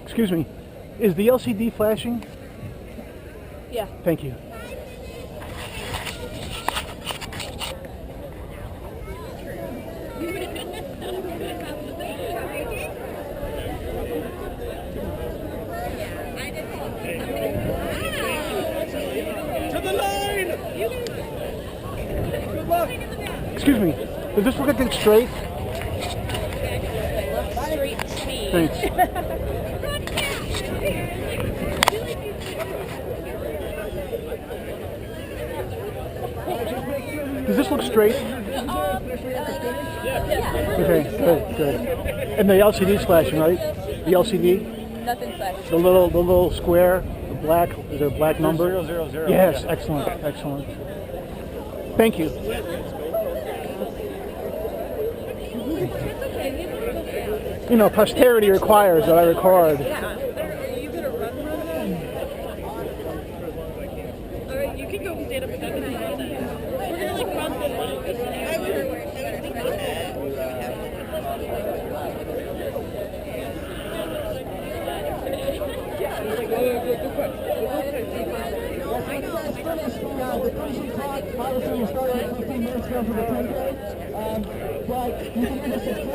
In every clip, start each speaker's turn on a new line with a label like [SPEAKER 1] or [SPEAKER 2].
[SPEAKER 1] Excuse me. Is the LCD flashing?
[SPEAKER 2] Yeah.
[SPEAKER 1] Thank you.
[SPEAKER 3] To the line!
[SPEAKER 1] Excuse me. Does this look like it's straight?
[SPEAKER 2] Straight to me.
[SPEAKER 1] Thanks. Does this look straight? Okay, good. And the LCD's flashing, right? The LCD?
[SPEAKER 2] Nothing flashing.
[SPEAKER 1] The little square, the black, is there a black number?
[SPEAKER 3] 000.
[SPEAKER 1] Yes, excellent. Thank you. You know, posterity requires that I record.
[SPEAKER 2] Are you gonna run? Alright, you can go stand up and down. We're gonna like run the
[SPEAKER 4] But you can either subtract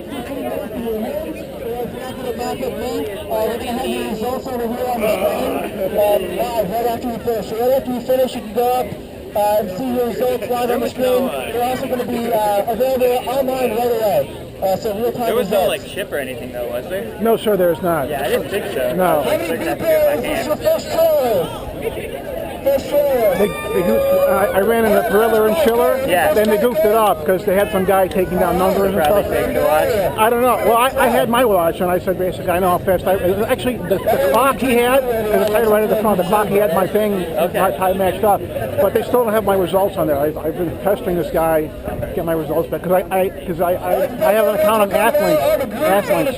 [SPEAKER 4] 15 minutes from your name, or if you're not going to back up me, we're going to have your results over here on the screen live right after you finish. So right after you finish, you can go up and see your results live on the screen. They're also going to be available online right away. So real-time
[SPEAKER 3] There was
[SPEAKER 4] results.
[SPEAKER 3] no like chip or anything though, was there?
[SPEAKER 1] No, sir, there's not.
[SPEAKER 3] Yeah, I didn't think so.
[SPEAKER 1] No.
[SPEAKER 4] How many people is this your first trailer? First trailer.
[SPEAKER 1] I ran in the Thriller and Schiller.
[SPEAKER 3] Yeah.
[SPEAKER 1] Then they goofed it up because they had some guy taking down numbers and
[SPEAKER 3] Probably
[SPEAKER 1] stuff.
[SPEAKER 3] fake the watch.
[SPEAKER 1] I don't know. Well, I had my watch, and I said basically, I know how fast actually, the clock he had, and it's right at the front, the clock he had my thing, my time matched up. But they still don't have my results on there. I've been pestering this guy to get my results back because I have an account on Athlinks.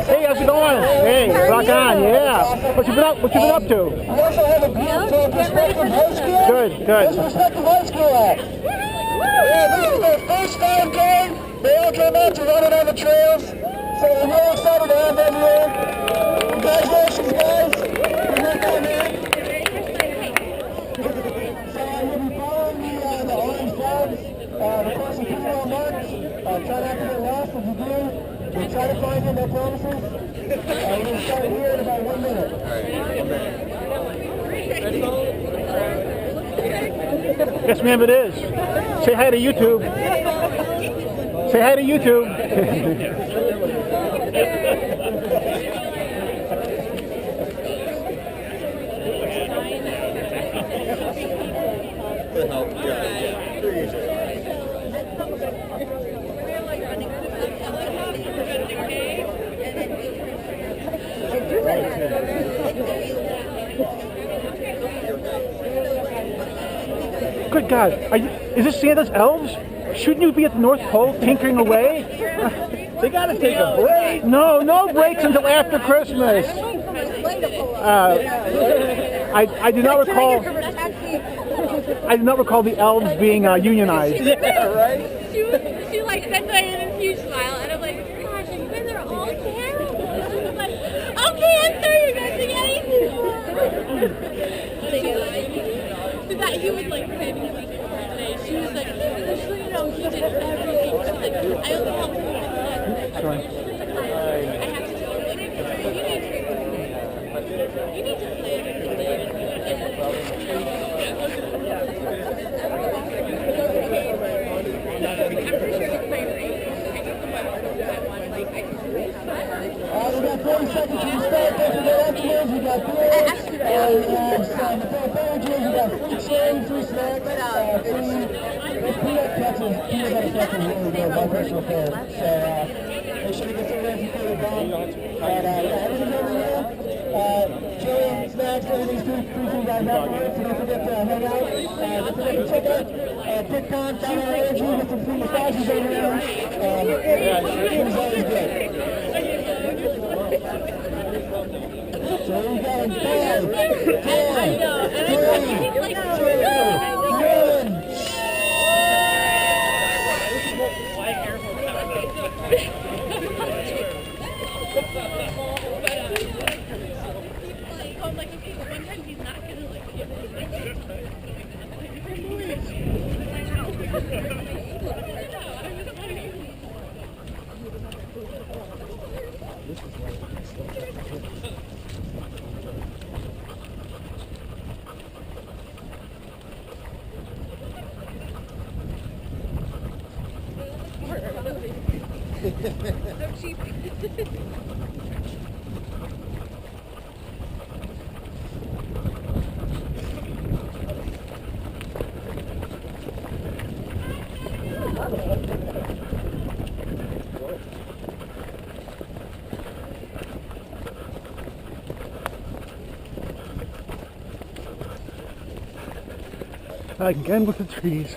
[SPEAKER 1] Hey, how's it going? Hey, rock on, yeah. What you been up to?
[SPEAKER 4] We also have a group from Perspective High School.
[SPEAKER 1] Good.
[SPEAKER 4] Where's Perspective High School at? Yeah, this is their first time game. They all came out to run it on the trails. So we're really excited to have them here. Congratulations, guys. Good work on that. So you'll be following the orange flags. The course is pretty well marked. Try not to get lost if you do. We'll try to find you, no promises. We're going to start here in about 1 minute.
[SPEAKER 1] Yes, ma'am, it is. Say hi to YouTube. Say hi to YouTube. Good God, is this Santa's elves? Shouldn't you be at the North Pole tinkering away?
[SPEAKER 3] They gotta take a break.
[SPEAKER 1] No breaks until after Christmas. I do not recall. I do not recall the elves being unionized.
[SPEAKER 3] Yeah, right?
[SPEAKER 2] She like said that in a huge smile, and I'm like, gosh, you guys are all terrible. She's like, okay, I'm sorry, you're not doing anything. So that he was like planning to make it today. She was like, just so you know, he did everything. She's like, I only helped him with that.
[SPEAKER 1] Sorry.
[SPEAKER 2] I have to go. You need to plan everything.
[SPEAKER 4] We got 40 seconds to the start. Don't forget extras. We got beer. Some beverages. We got free change, free snacks, free peanut pretzels. Peanut butter pretzels really good. My personal favorite. So make sure to get some of those before you're done. And everything's over here. Chili, snacks, everything's free for you guys afterwards. So don't forget to hang out. Don't forget to check out TikTok, Channel Energy, get some free massages over there. It's always good. So we got 5, 4, 3, 2, 1.
[SPEAKER 2] So cheap.
[SPEAKER 1] Again with the trees.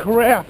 [SPEAKER 1] Crap.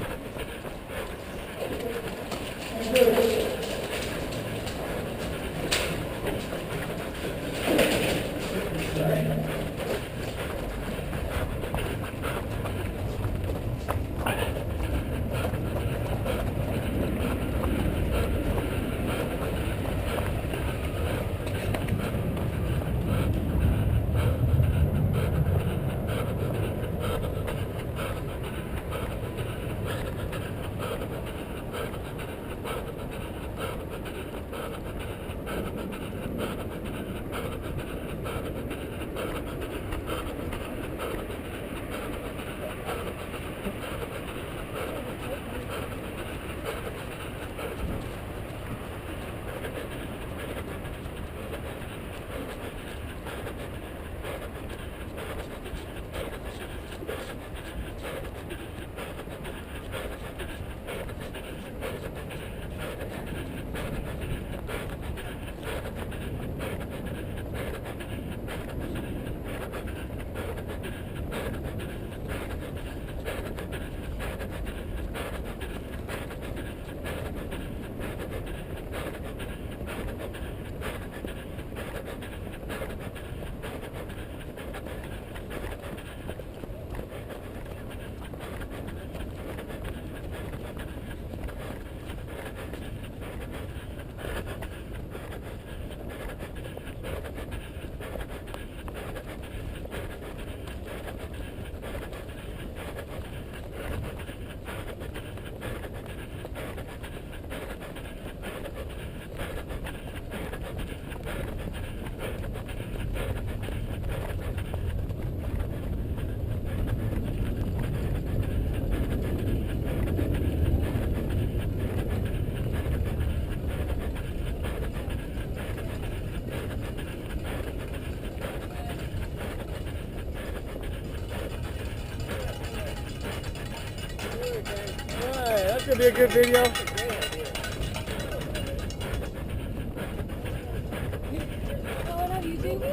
[SPEAKER 3] gonna be a good video.
[SPEAKER 2] Going on YouTube?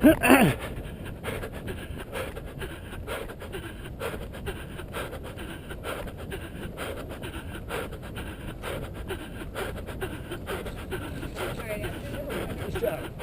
[SPEAKER 3] Good job.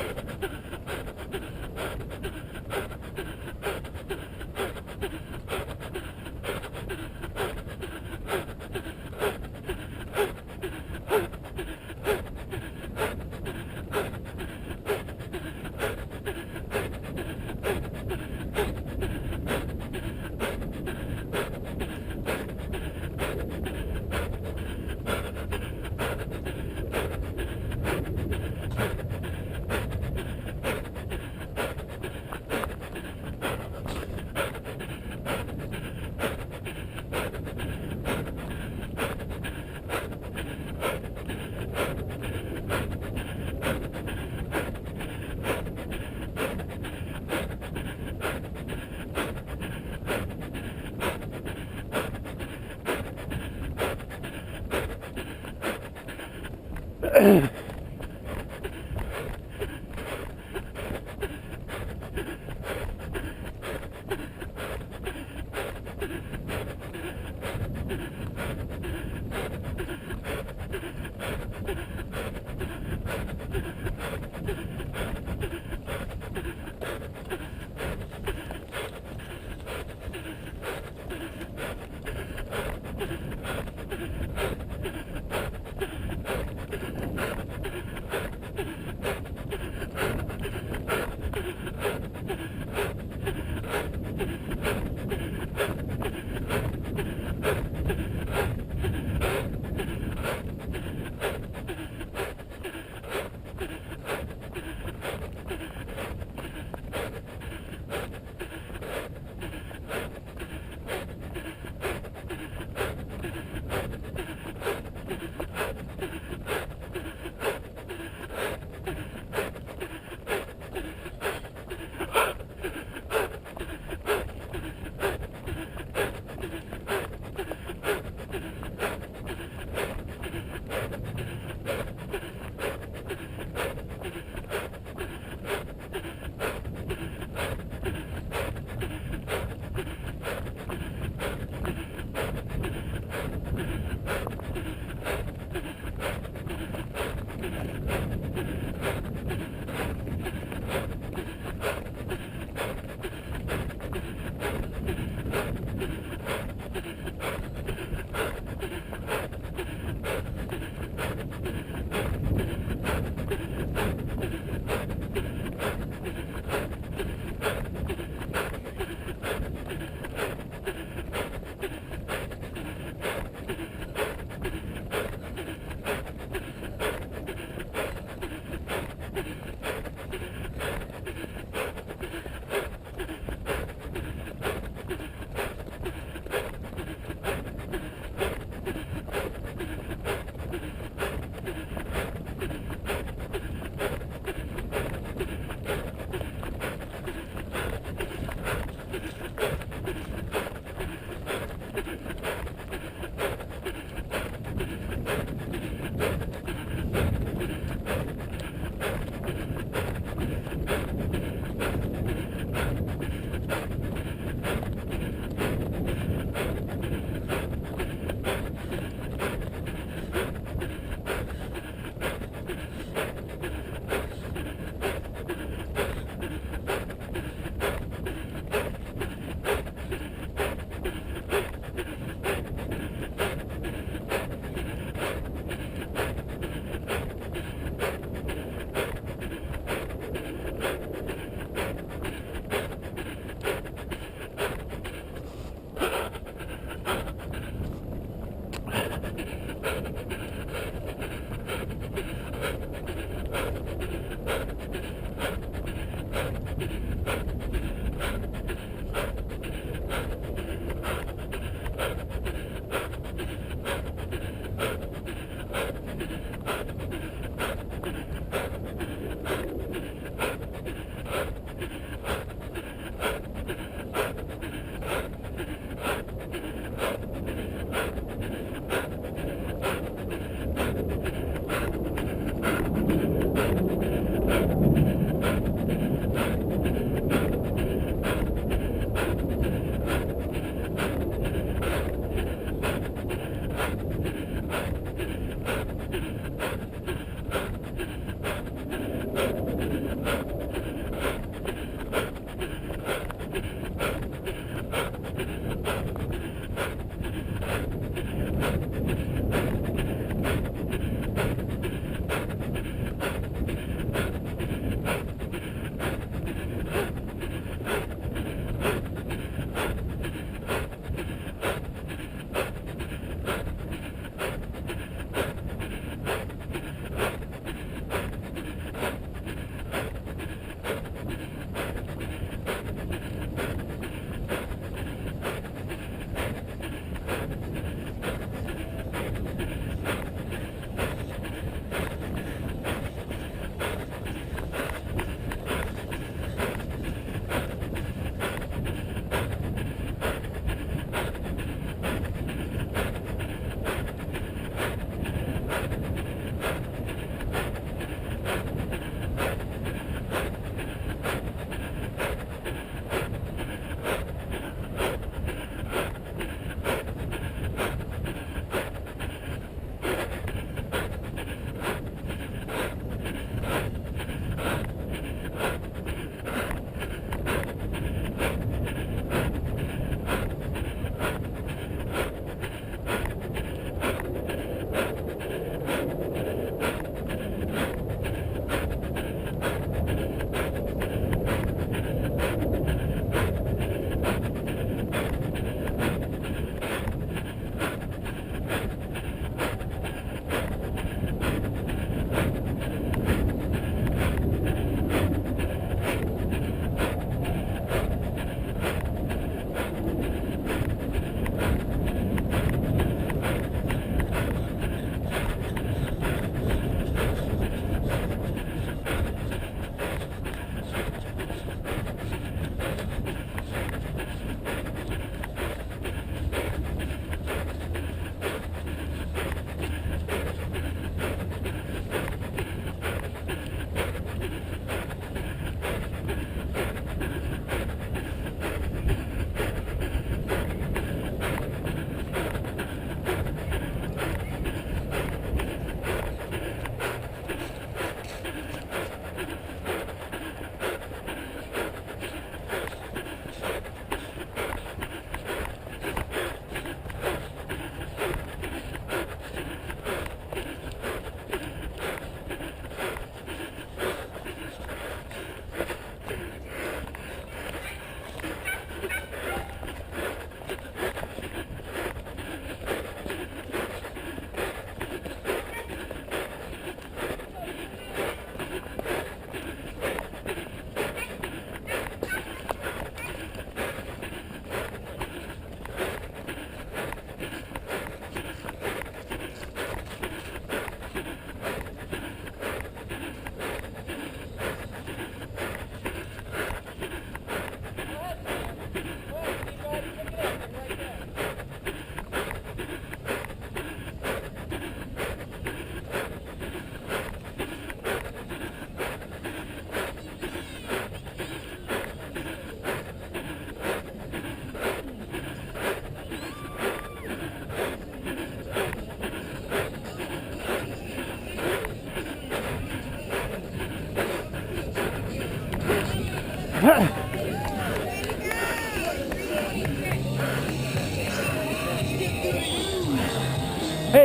[SPEAKER 1] Hey.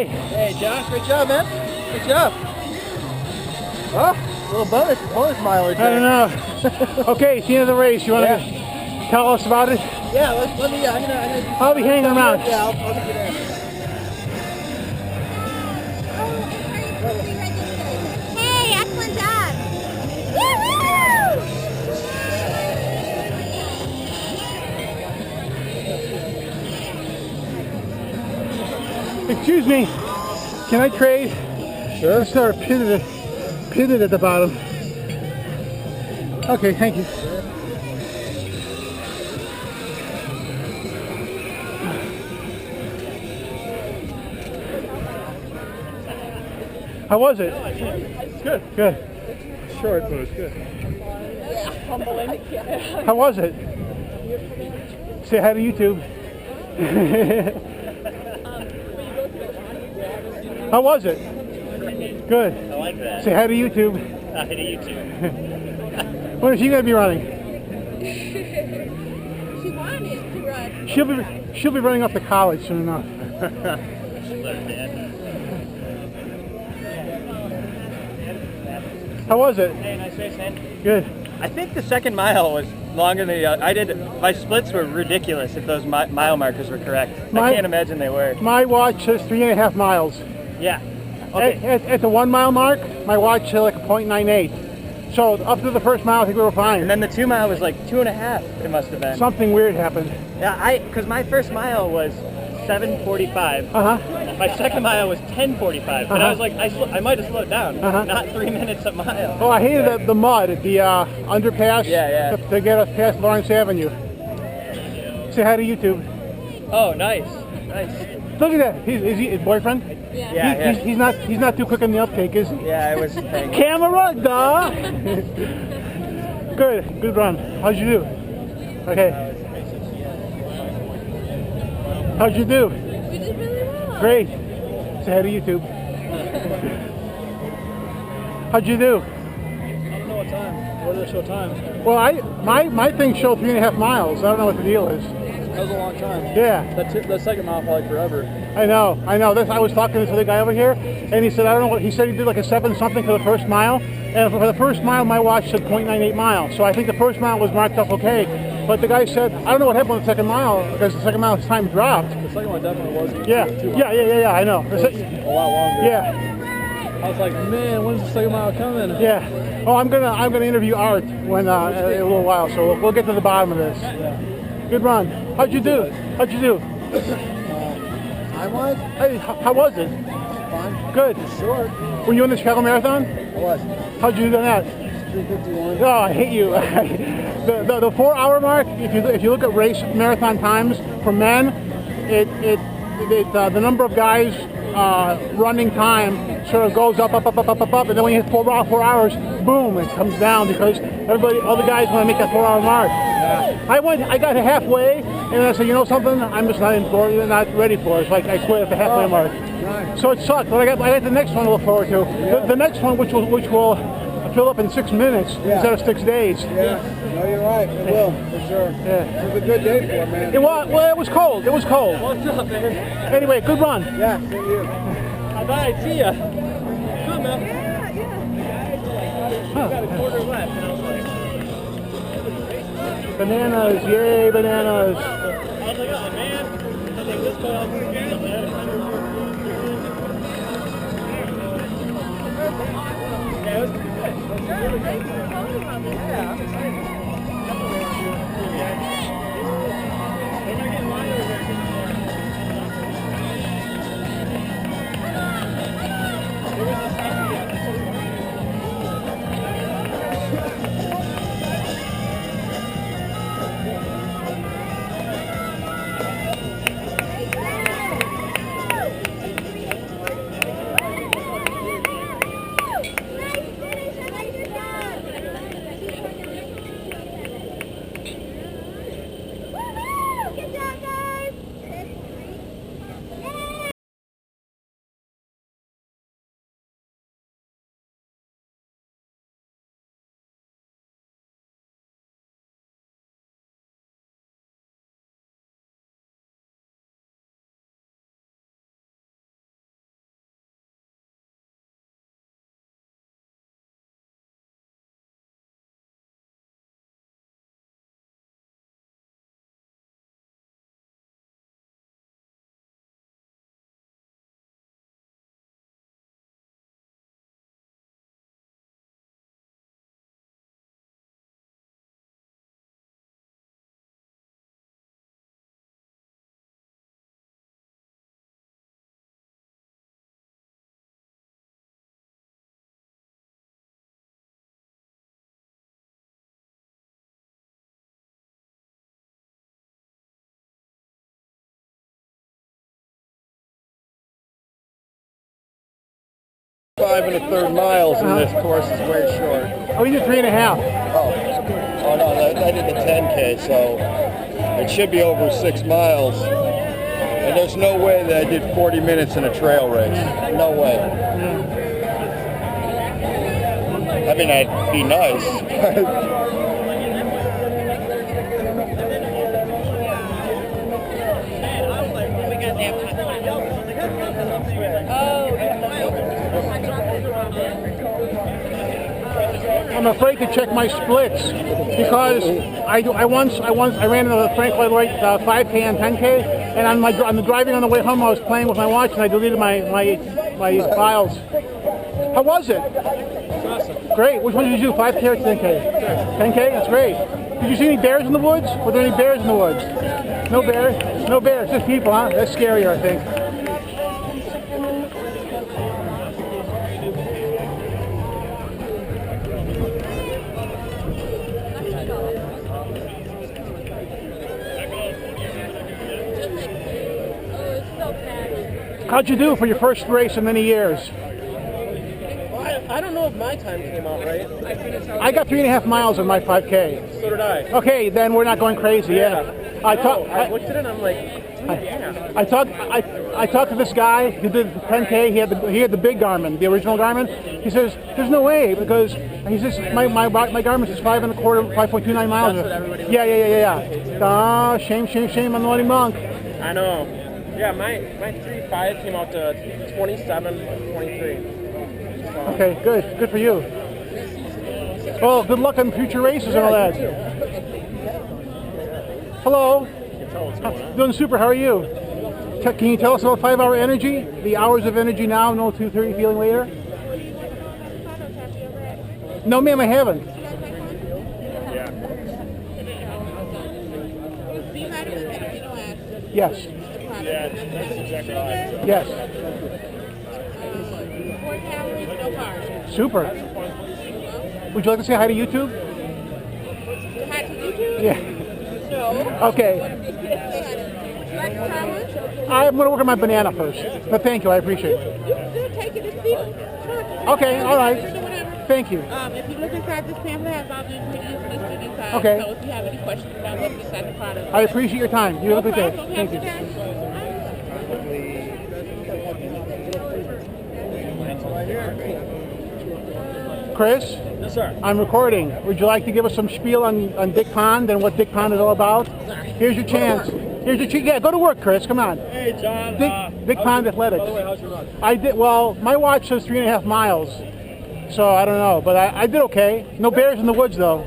[SPEAKER 3] Hey, Josh, great job, man. Good job. Oh, a little bonus mileage
[SPEAKER 1] I
[SPEAKER 3] there.
[SPEAKER 1] don't know. Okay, it's the end of the race. You want to tell us about it?
[SPEAKER 3] Yeah, let me, I'm gonna
[SPEAKER 1] I'll be hanging around.
[SPEAKER 3] Yeah, I'll get you there.
[SPEAKER 2] Hey, excellent job.
[SPEAKER 1] Excuse me, can I trade?
[SPEAKER 3] Sure.
[SPEAKER 1] Let's start pitted at the bottom. Okay, thank you. How was it?
[SPEAKER 3] It's good.
[SPEAKER 1] Good.
[SPEAKER 3] Short, but it's good.
[SPEAKER 1] How was it? Say hi to YouTube. How was it? Good.
[SPEAKER 5] I like that.
[SPEAKER 1] Say hi to YouTube.
[SPEAKER 5] Hi to you too.
[SPEAKER 1] When is she gonna be running?
[SPEAKER 2] She wanted to run.
[SPEAKER 1] She'll be running up to college soon enough. How was it?
[SPEAKER 5] Hey, nice race, man.
[SPEAKER 1] Good.
[SPEAKER 5] I think the second mile was longer than my splits were ridiculous if those mile markers were correct. I can't imagine they were.
[SPEAKER 1] My watch says 3.5 miles.
[SPEAKER 5] Yeah. Okay.
[SPEAKER 1] At the 1 mile mark, my watch said like a 0.98. So up to the first mile, I think we were fine.
[SPEAKER 5] And then the 2 mile was like 2.5. It must have been.
[SPEAKER 1] Something weird happened.
[SPEAKER 5] Yeah, because my first mile was 7:45. My second mile was 10:45. And I was like, I might have slowed down. Not 3 minutes a mile.
[SPEAKER 1] Oh, I hated the mud at the underpass.
[SPEAKER 5] Yeah.
[SPEAKER 1] To get us past Lawrence Avenue. Say hi to YouTube.
[SPEAKER 5] Oh, nice.
[SPEAKER 1] Look at that. Is he his boyfriend?
[SPEAKER 5] Yeah.
[SPEAKER 1] He's not too quick on the uptake, is he?
[SPEAKER 5] Yeah, it was.
[SPEAKER 1] Camera, duh. Good run. How'd you do? Okay. How'd you do?
[SPEAKER 2] We did really well.
[SPEAKER 1] Great. Say hi to YouTube. How'd you do?
[SPEAKER 3] I don't know what time. What did it show time?
[SPEAKER 1] Well, my thing showed 3.5 miles. I don't know what the deal is.
[SPEAKER 3] That was a long time.
[SPEAKER 1] Yeah.
[SPEAKER 3] That second mile felt like forever.
[SPEAKER 1] I know. I was talking to this other guy over here, and he said, I don't know what, he said he did like a 7-something for the first mile, and for the first mile, my watch said 0.98 miles, so I think the first mile was marked up okay, but the guy said, I don't know what happened with the second mile, because the second mile's time dropped.
[SPEAKER 3] The second one definitely wasn't.
[SPEAKER 1] Yeah, I know.
[SPEAKER 3] It was a lot longer.
[SPEAKER 1] Yeah,
[SPEAKER 3] I was like, man, when's the second mile coming?
[SPEAKER 1] yeah. Oh, I'm gonna interview Art when in a little while, so we'll get to the bottom of this. Good run. How'd you do?
[SPEAKER 3] Time-wise?
[SPEAKER 1] Hey, how was it?
[SPEAKER 3] Fine.
[SPEAKER 1] Good.
[SPEAKER 3] Short.
[SPEAKER 1] Were you in the Chicago Marathon?
[SPEAKER 3] I was.
[SPEAKER 1] How'd you do on that?
[SPEAKER 3] 3:51.
[SPEAKER 1] Oh, I hate you. the 4-hour mark, if you look at race marathon times for men, the number of guys running time sort of goes up, and then when you hit 4 hours, boom, it comes down because all the guys want to make that 4-hour mark.
[SPEAKER 3] Yeah.
[SPEAKER 1] I got halfway, and I said, you know something, I'm just not ready for it. So I quit at the halfway mark.
[SPEAKER 3] Nice.
[SPEAKER 1] So it sucked, but I got the next one to look forward to. The next one, which will fill up in 6 minutes instead of 6 days.
[SPEAKER 3] Yeah. No, you're right. It will, for sure.
[SPEAKER 1] Yeah.
[SPEAKER 3] It was a good day for it, man.
[SPEAKER 1] It was cold. It was cold.
[SPEAKER 3] What's up, man?
[SPEAKER 1] Anyway, good run.
[SPEAKER 3] Yeah, same to you.
[SPEAKER 5] Bye. See ya. Good, man. Got a quarter left, and I was like,
[SPEAKER 1] Bananas, yay, bananas.
[SPEAKER 5] I was like, oh man, I think this guy will be good. Yeah, it was good. Really great. Yeah, I'm excited. They're gonna get in line over there.
[SPEAKER 6] 5 1/3 miles, and this course is way short.
[SPEAKER 1] Oh, you did 3.5.
[SPEAKER 6] Oh no, I did the 10K, so it should be over 6 miles. And there's no way that I did 40 minutes in a trail race. No way. I mean, that'd be nice.
[SPEAKER 1] I'm afraid to check my splits because I once ran the Frank Lloyd Wright 5K and 10K, and on the driving on the way home I was playing with my watch and I deleted my files. How was it? Great. Which one did you do? 5K or 10K? 10K? That's great. Did you see any bears in the woods? Were there any bears in the woods? No bears? No bears. Just people, huh? That's scarier, I think. How'd you do for your first race in many years?
[SPEAKER 3] I don't know if my time came out right.
[SPEAKER 1] I got 3.5 miles in my 5K.
[SPEAKER 3] So did I.
[SPEAKER 1] Okay, then we're not going crazy. Yeah.
[SPEAKER 3] I looked at it and I'm like,
[SPEAKER 1] I talked to this guy who did the 10K. He had the big Garmin, the original Garmin. He says there's no way because he says my Garmin is 5 1/4, 5.29 miles.
[SPEAKER 3] That's what everybody was
[SPEAKER 1] Yeah. Ah, shame on the naughty monk.
[SPEAKER 3] I know. Yeah, my 3.5 came out to 27:23. So.
[SPEAKER 1] Okay, good for you. Well, good luck on future races and all that. Hello. Doing super. How are you? Can you tell us about 5 Hour Energy? The hours of energy now, no 2:30 feeling later? No, ma'am, I haven't. Yes.
[SPEAKER 5] Yeah, that's exactly right.
[SPEAKER 1] Yes.
[SPEAKER 2] 4 calories, no carbs.
[SPEAKER 1] Super. Would you like to say hi to YouTube?
[SPEAKER 2] Hi to YouTube?
[SPEAKER 1] Yeah.
[SPEAKER 2] No.
[SPEAKER 1] Okay.
[SPEAKER 2] Would you like to try one?
[SPEAKER 1] I'm going to work on my banana first. But thank you. I appreciate it.
[SPEAKER 2] You can still take it to see.
[SPEAKER 1] Okay. All right. Thank you.
[SPEAKER 2] If you look inside this pamphlet, it has all the ingredients listed inside.
[SPEAKER 1] Okay.
[SPEAKER 2] So if you have any questions about what's inside the product.
[SPEAKER 1] I appreciate your time. You have a good day.
[SPEAKER 2] problem.
[SPEAKER 1] Thank you. Chris?
[SPEAKER 3] Yes, sir.
[SPEAKER 1] I'm recording. Would you like to give us some spiel on Dick Pond and what Dick Pond is all about? Here's your chance. Here's your chance. Yeah, go to work, Chris. Come on.
[SPEAKER 3] Hey, John.
[SPEAKER 1] Dick Pond Athletics.
[SPEAKER 3] By the way, how's your run?
[SPEAKER 1] I did well. My watch says 3.5 miles, so I don't know, but I did okay. No bears in the woods though.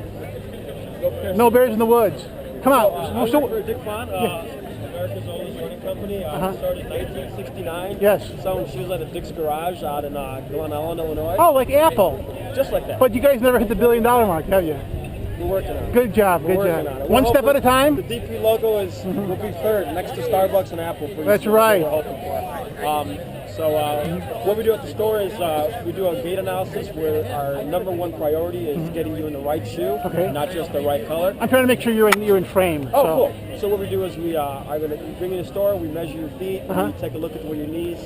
[SPEAKER 1] No bears in the woods. Come on.
[SPEAKER 3] I work for Dick Pond, America's oldest running company. Started in 1969.
[SPEAKER 1] Yes.
[SPEAKER 3] Selling shoes out of Dick's Garage out in Glen Ellen, Illinois.
[SPEAKER 1] Oh, like Apple.
[SPEAKER 3] Just like that.
[SPEAKER 1] But you guys never hit the $1 billion mark, have you?
[SPEAKER 3] We're working on it.
[SPEAKER 1] Good job.
[SPEAKER 3] We're
[SPEAKER 1] Good
[SPEAKER 3] working
[SPEAKER 1] job.
[SPEAKER 3] on it.
[SPEAKER 1] One step at a
[SPEAKER 3] The
[SPEAKER 1] time.
[SPEAKER 3] DP logo will be third, next to Starbucks and Apple.
[SPEAKER 1] That's right.
[SPEAKER 3] We're hoping for. So what we do at the store is we do a gait analysis where our #1 priority is getting you in the right shoe, not just the right color.
[SPEAKER 1] I'm trying to make sure you're in frame.
[SPEAKER 3] Oh,
[SPEAKER 1] so.
[SPEAKER 3] cool. So what we do is we are going to bring you to the store, we measure your feet, we take a look at where your knees,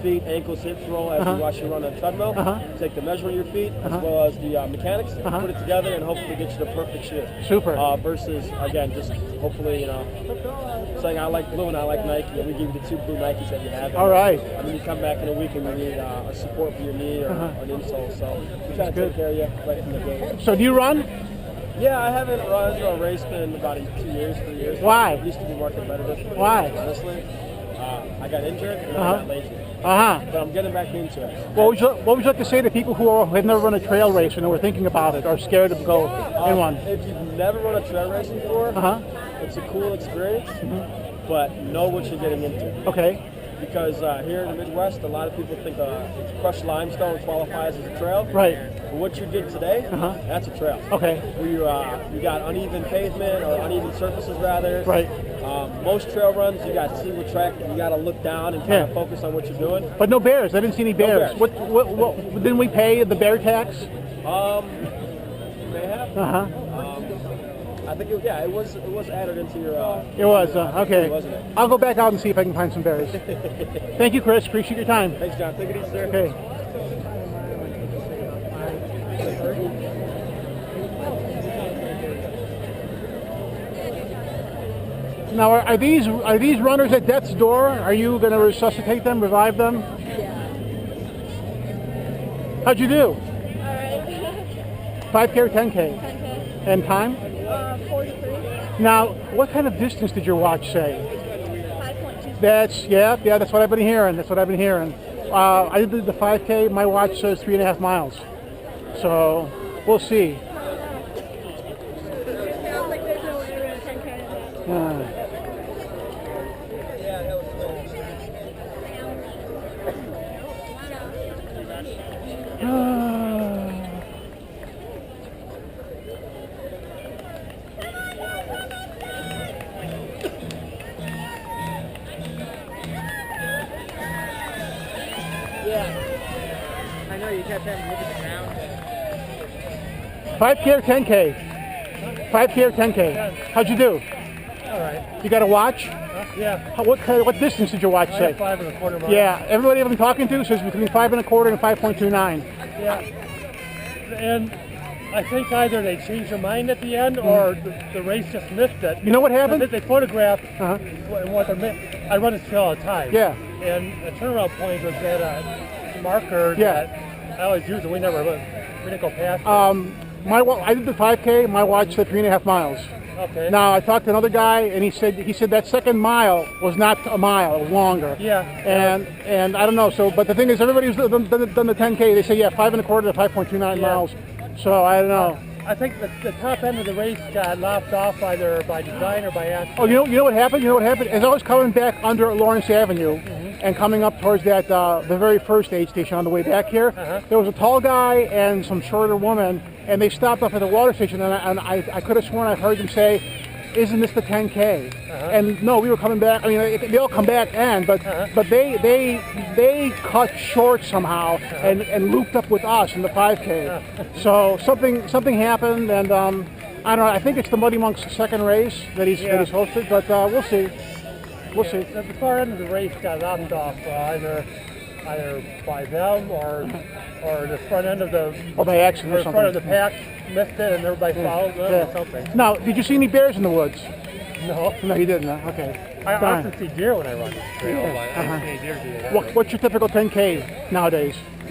[SPEAKER 3] feet, ankles, hips roll as you watch you run on a treadmill. Take the measurement of your feet as well as the mechanics, put it together, and hopefully get you the perfect shoe.
[SPEAKER 1] Super.
[SPEAKER 3] Versus, again, just hopefully, saying I like blue and I like Nike, and we give you the 2 blue Nikes that you have.
[SPEAKER 1] All right.
[SPEAKER 3] And then you come back in a week and we need a support for your knee or an insole. So we try to take care of you right from the gate.
[SPEAKER 1] So do you run?
[SPEAKER 3] Yeah, I haven't run or raced in about 2 years, 3 years.
[SPEAKER 1] Why?
[SPEAKER 3] I used to be more competitive.
[SPEAKER 1] Why?
[SPEAKER 3] Honestly, I got injured and I got lazy. But I'm getting back into it.
[SPEAKER 1] What would you like to say to people who have never run a trail race and who are thinking about it or scared to go in one?
[SPEAKER 3] If you've never run a trail race before, it's a cool experience, but know what you're getting into.
[SPEAKER 1] Okay.
[SPEAKER 3] Because here in the Midwest, a lot of people think crushed limestone qualifies as a trail.
[SPEAKER 1] Right.
[SPEAKER 3] But what you did today, that's a trail.
[SPEAKER 1] Okay.
[SPEAKER 3] Where you got uneven pavement or uneven surfaces rather.
[SPEAKER 1] Right.
[SPEAKER 3] Most trail runs, you got single track. You got to look down and kind of focus on what you're doing.
[SPEAKER 1] But no bears. I didn't see any bears.
[SPEAKER 3] bears.
[SPEAKER 1] What didn't we pay the bear tax?
[SPEAKER 3] May have. I think it was added into your.
[SPEAKER 1] It was okay.
[SPEAKER 3] Wasn't it?
[SPEAKER 1] I'll go back out and see if I can find some bears. Thank you, Chris. Appreciate your time.
[SPEAKER 3] Thanks, John. Take it easy, sir.
[SPEAKER 1] Okay. Now, are these runners at death's door? Are you going to resuscitate them, revive them?
[SPEAKER 2] Yeah.
[SPEAKER 1] How'd you do?
[SPEAKER 2] Alright.
[SPEAKER 1] 5K or 10K?
[SPEAKER 2] 10K.
[SPEAKER 1] And time?
[SPEAKER 2] 43.
[SPEAKER 1] Now, what kind of distance did your watch say?
[SPEAKER 2] 5.2.
[SPEAKER 1] That's what I've been hearing. I did the 5K. My watch says 3.5 miles. So we'll see.
[SPEAKER 2] Sounds like there's no way we're going to 10K in that.
[SPEAKER 5] I know you kept having to look at the ground.
[SPEAKER 1] 5K or 10K? 5K or 10K? How'd you do?
[SPEAKER 5] All right.
[SPEAKER 1] You got a watch?
[SPEAKER 5] Yeah.
[SPEAKER 1] What distance did your watch say?
[SPEAKER 5] 5 1/4 miles.
[SPEAKER 1] Yeah, everybody I've been talking to says between 5 1/4 and 5.29.
[SPEAKER 5] Yeah. And I think either they changed their mind at the end or the race just missed it.
[SPEAKER 1] You know what happened?
[SPEAKER 5] They photographed what they're I run this trail all the time.
[SPEAKER 1] Yeah.
[SPEAKER 5] And a turnaround point was at a marker that I always use, and we didn't go past it.
[SPEAKER 1] I did the 5K. My watch said 3.5 miles.
[SPEAKER 5] Okay.
[SPEAKER 1] Now I talked to another guy, and he said that second mile was not a mile; it was longer.
[SPEAKER 5] Yeah.
[SPEAKER 1] And I don't know. So, but the thing is, everybody who's done the 10K, they say 5 1/4 to 5.29 miles. So I don't know.
[SPEAKER 5] I think the top end of the race got lopped off either by design or by accident.
[SPEAKER 1] Oh, you know what happened? As I was coming back under Lawrence Avenue and coming up towards that the very first aid station on the way back here, there was a tall guy and some shorter woman, and they stopped up at the water station, and I could have sworn I heard them say, "Isn't this the 10K?" And no, we were coming back. I mean, they all come back, but they cut short somehow and looped up with us in the 5K. So something happened, and I don't know. I think it's the Muddy Monk's second race that he's hosted, but we'll see. We'll see.
[SPEAKER 5] The far end of the race got lopped off either by them or the front end of the
[SPEAKER 1] by accident or something.
[SPEAKER 5] Front of the pack missed it and everybody followed them or something.
[SPEAKER 1] Now, did you see any bears in the woods?
[SPEAKER 5] No.
[SPEAKER 1] No, you didn't. Okay.
[SPEAKER 5] I often see deer when I run this trail. I see deer do that.
[SPEAKER 1] What's your typical 10K nowadays?
[SPEAKER 5] I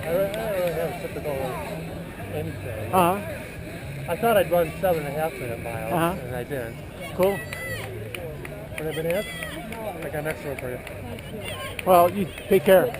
[SPEAKER 5] don't really have a typical anything. I thought I'd run 7.5 minute miles, and I didn't.
[SPEAKER 1] Cool.
[SPEAKER 5] Have I been asked? I got next one for you.
[SPEAKER 1] Well, you take care.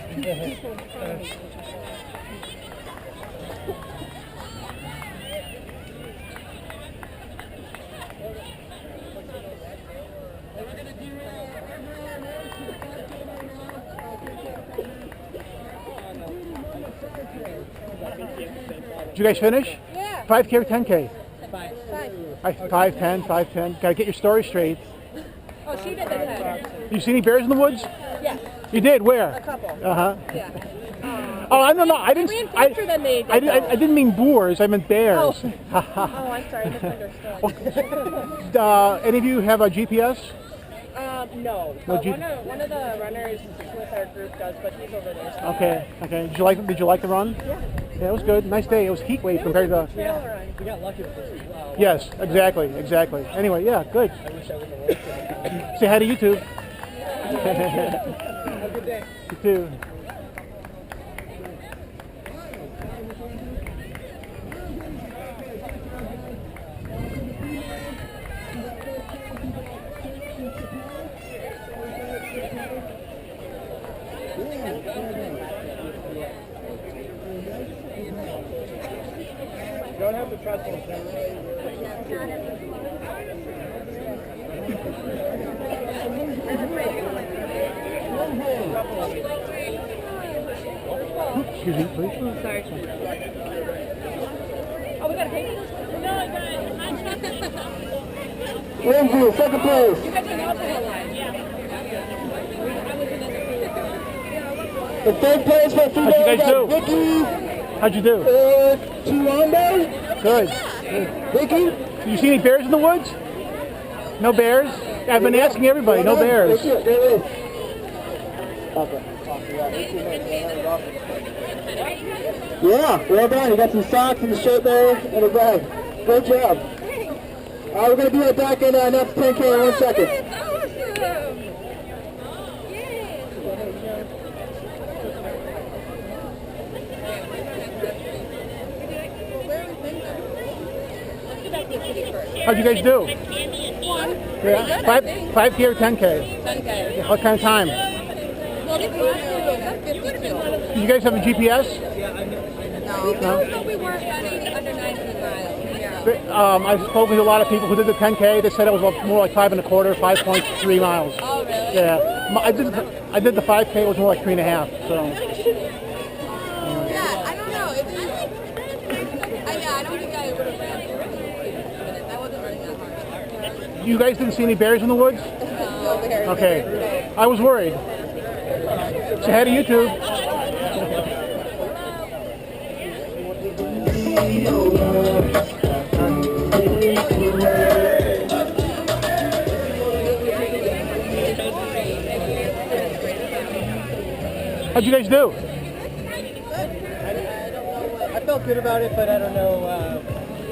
[SPEAKER 1] Did you guys finish?
[SPEAKER 2] Yeah.
[SPEAKER 1] 5K or 10K?
[SPEAKER 2] 5.
[SPEAKER 1] 5, 10. Gotta get your story straight.
[SPEAKER 2] Oh, she did the 10.
[SPEAKER 1] You see any bears in the woods?
[SPEAKER 2] Yeah.
[SPEAKER 1] You did? Where?
[SPEAKER 2] A couple.
[SPEAKER 1] Yeah.
[SPEAKER 2] Oh,
[SPEAKER 1] I don't know. I didn't.
[SPEAKER 2] Ran faster than they did.
[SPEAKER 1] I didn't mean boars. I meant bears.
[SPEAKER 2] Oh, I'm sorry. I misunderstood.
[SPEAKER 1] Any of you have a GPS?
[SPEAKER 2] No.
[SPEAKER 1] No
[SPEAKER 2] One of the runners with our group does, but he's over there. So
[SPEAKER 1] Okay. Did you like the run?
[SPEAKER 2] Yeah.
[SPEAKER 1] Yeah, it was good. Nice day. It was heat wave compared to.
[SPEAKER 2] Trail run.
[SPEAKER 5] We got lucky with this.
[SPEAKER 1] Yes, exactly. Anyway, yeah, good.
[SPEAKER 5] I wish I was awake.
[SPEAKER 1] Say hi to YouTube.
[SPEAKER 5] Have a good day.
[SPEAKER 1] You too.
[SPEAKER 3] Don't have to trust him.
[SPEAKER 1] Excuse me, please.
[SPEAKER 2] Sorry. Oh, we got a picture? No, I got it.
[SPEAKER 4] Lindsay, second place.
[SPEAKER 2] You guys are not the line. Yeah.
[SPEAKER 4] The third place for female,
[SPEAKER 1] How'd you guys do?
[SPEAKER 4] Vicky.
[SPEAKER 1] How'd you do?
[SPEAKER 4] Chiwanda.
[SPEAKER 1] Good.
[SPEAKER 4] Vicky.
[SPEAKER 1] You see any bears in the woods? No bears? I've been asking everybody. No bears.
[SPEAKER 4] Okay. Yeah, well done. You got some socks and a shirt there and a bag. Great job. We're going to be right back in next 10K in 1 second.
[SPEAKER 2] That's awesome.
[SPEAKER 1] How'd you guys do?
[SPEAKER 2] One.
[SPEAKER 1] Yeah, 5K or 10K?
[SPEAKER 2] 10K.
[SPEAKER 1] What kind of time?
[SPEAKER 2] Well,
[SPEAKER 1] Do you guys have a GPS?
[SPEAKER 2] no, we weren't running under 19 miles.
[SPEAKER 1] I've spoken to a lot of people who did the 10K. They said it was more like 5 1/4, 5.3 miles.
[SPEAKER 2] Oh, really?
[SPEAKER 1] Yeah, I did the 5K. It was more like 3.5. So.
[SPEAKER 2] Yeah, I don't know. I don't think I would have ran through it. I wasn't running that hard.
[SPEAKER 1] You guys didn't see any bears in the woods?
[SPEAKER 2] No, bears.
[SPEAKER 1] Okay, I was worried. Say hi to YouTube. How'd you guys do?
[SPEAKER 5] I felt good about it, but I don't know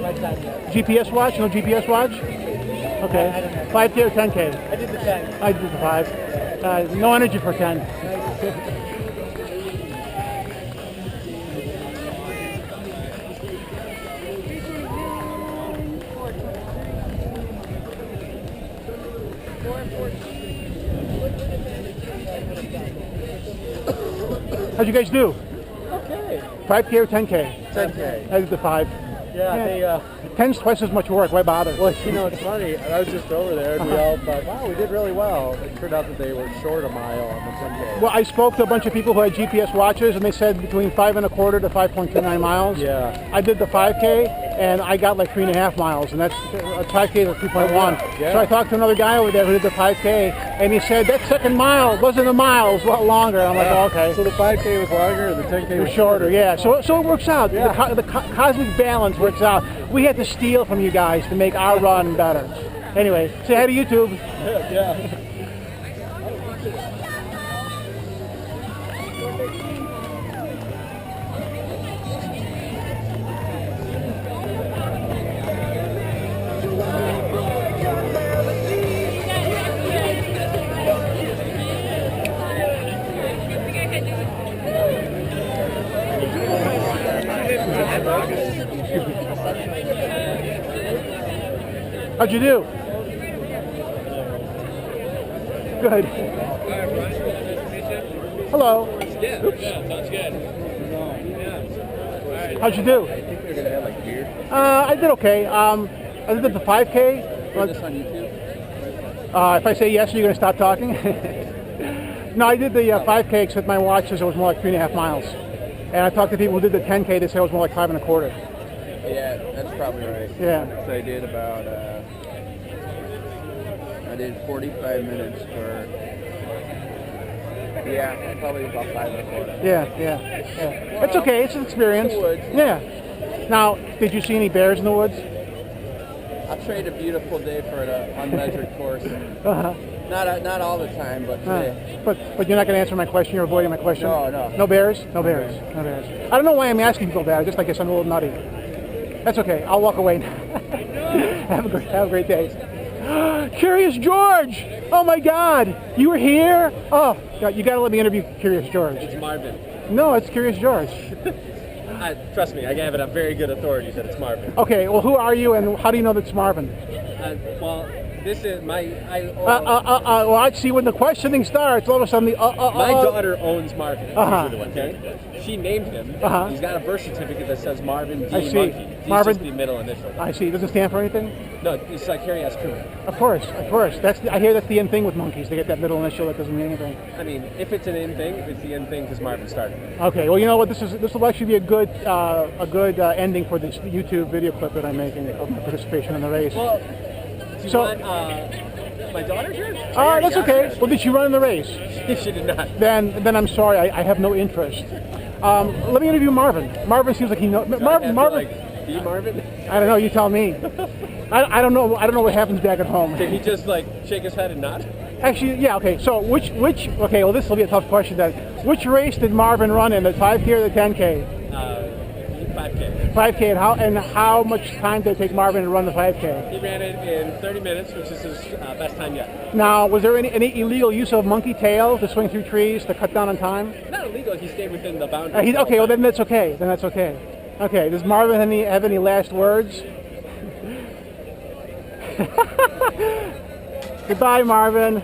[SPEAKER 5] my time yet.
[SPEAKER 1] GPS watch? No GPS watch? Okay.
[SPEAKER 5] I don't know.
[SPEAKER 1] 5K or 10K?
[SPEAKER 5] I did the 10.
[SPEAKER 1] I did the 5. No energy for 10. How'd you guys do?
[SPEAKER 5] Okay.
[SPEAKER 1] 5K or 10K?
[SPEAKER 5] 10K.
[SPEAKER 1] I did the 5.
[SPEAKER 5] Yeah,
[SPEAKER 1] 10's twice as much work. Why bother?
[SPEAKER 7] Well, you know, it's funny. I was just over there, and we all thought, wow, we did really well. It turned out that they were short a mile on the 10K.
[SPEAKER 1] Well, I spoke to a bunch of people who had GPS watches, and they said between 5 1/4 to 5.29 miles.
[SPEAKER 7] Yeah.
[SPEAKER 1] I did the 5K, and I got like 3.5 miles, and that's 5K is 3.1.
[SPEAKER 7] Yeah.
[SPEAKER 1] So I talked to another guy over there who did the 5K, and he said that second mile wasn't a mile, it was a lot longer. I'm like, oh, okay.
[SPEAKER 7] So the 5K was longer, and the 10K
[SPEAKER 1] It
[SPEAKER 7] was
[SPEAKER 1] was shorter, yeah. So it works out.
[SPEAKER 7] Yeah.
[SPEAKER 1] The cosmic balance works out. We had to steal from you guys to make our run better. Anyway, say hi to YouTube.
[SPEAKER 7] Yeah.
[SPEAKER 1] How'd you do? Good. Hello. Oops. How'd you do? I did okay. I did the 5K. If I say yes, are you going to stop talking? No, I did the 5K, except my watch says it was more like 3.5 miles. And I talked to people who did the 10K, they said it was more like 5 1/4.
[SPEAKER 7] Yeah, that's probably right.
[SPEAKER 1] Yeah.
[SPEAKER 7] So I did about, I did 45 minutes for, yeah, probably about 5 1/4.
[SPEAKER 1] Yeah. It's okay, it's an experience.
[SPEAKER 7] In the woods.
[SPEAKER 1] Yeah. Now, did you see any bears in the woods?
[SPEAKER 7] I'll trade a beautiful day for an unmeasured course.
[SPEAKER 1] Uh-huh.
[SPEAKER 7] Not all the time, but today.
[SPEAKER 1] But you're not going to answer my question. You're avoiding my question.
[SPEAKER 7] No.
[SPEAKER 1] No bears. No bears. I don't know why I'm asking people that. I just, I guess I'm a little nutty. That's okay. I'll walk away now. Have a great day. Curious George. Oh my God. You were here. Oh, you got to let me interview Curious George.
[SPEAKER 3] It's Marvin.
[SPEAKER 1] No, it's Curious George.
[SPEAKER 3] Trust me, I have it on very good authority that it's Marvin.
[SPEAKER 1] Okay. Well, who are you, and how do you know that's Marvin?
[SPEAKER 3] Well, this is my.
[SPEAKER 1] Well, I see when the questioning starts. All of a sudden,
[SPEAKER 3] My daughter owns Marvin.
[SPEAKER 1] Uh-huh.
[SPEAKER 3] Okay. She named him.
[SPEAKER 1] Uh-huh.
[SPEAKER 3] He's got a birth certificate that says Marvin D.
[SPEAKER 1] I see.
[SPEAKER 3] Monkey. He's
[SPEAKER 1] Marvin-
[SPEAKER 3] just the middle initial.
[SPEAKER 1] I see. It doesn't stand for anything.
[SPEAKER 3] No, it's like Harry S. Truman.
[SPEAKER 1] Of course. I hear that's the end thing with monkeys. They get that middle initial that doesn't mean anything.
[SPEAKER 3] I mean, if it's an in thing, it's the in thing because Marvin started it.
[SPEAKER 1] Okay. Well, you know what? This will actually be a good ending for this YouTube video clip that I'm making of my participation in the race.
[SPEAKER 3] Well, do you
[SPEAKER 1] So-
[SPEAKER 3] want my daughter here?
[SPEAKER 1] Oh, that's okay. Well, did she run in the race?
[SPEAKER 3] She did not.
[SPEAKER 1] Then I'm sorry. I have no interest. Let me interview Marvin. Marvin seems like he knows. Marvin.
[SPEAKER 3] Like, the Marvin?
[SPEAKER 1] I don't know. You tell me. I don't know. I don't know what happens back at home.
[SPEAKER 3] Did he just like shake his head and nod?
[SPEAKER 1] Actually, yeah. Okay. So which? Okay. Well, this will be a tough question then. Which race did Marvin run in? The 5K or the 10K?
[SPEAKER 8] 5K.
[SPEAKER 1] 5K, and how much time did it take Marvin to run the 5K?
[SPEAKER 8] He ran it in 30 minutes, which is his best time yet.
[SPEAKER 1] Now, was there any illegal use of monkey tail to swing through trees to cut down on time?
[SPEAKER 8] Not illegal. He stayed within the boundaries.
[SPEAKER 1] Okay, well then that's okay. Okay, does Marvin have any last words? Goodbye, Marvin.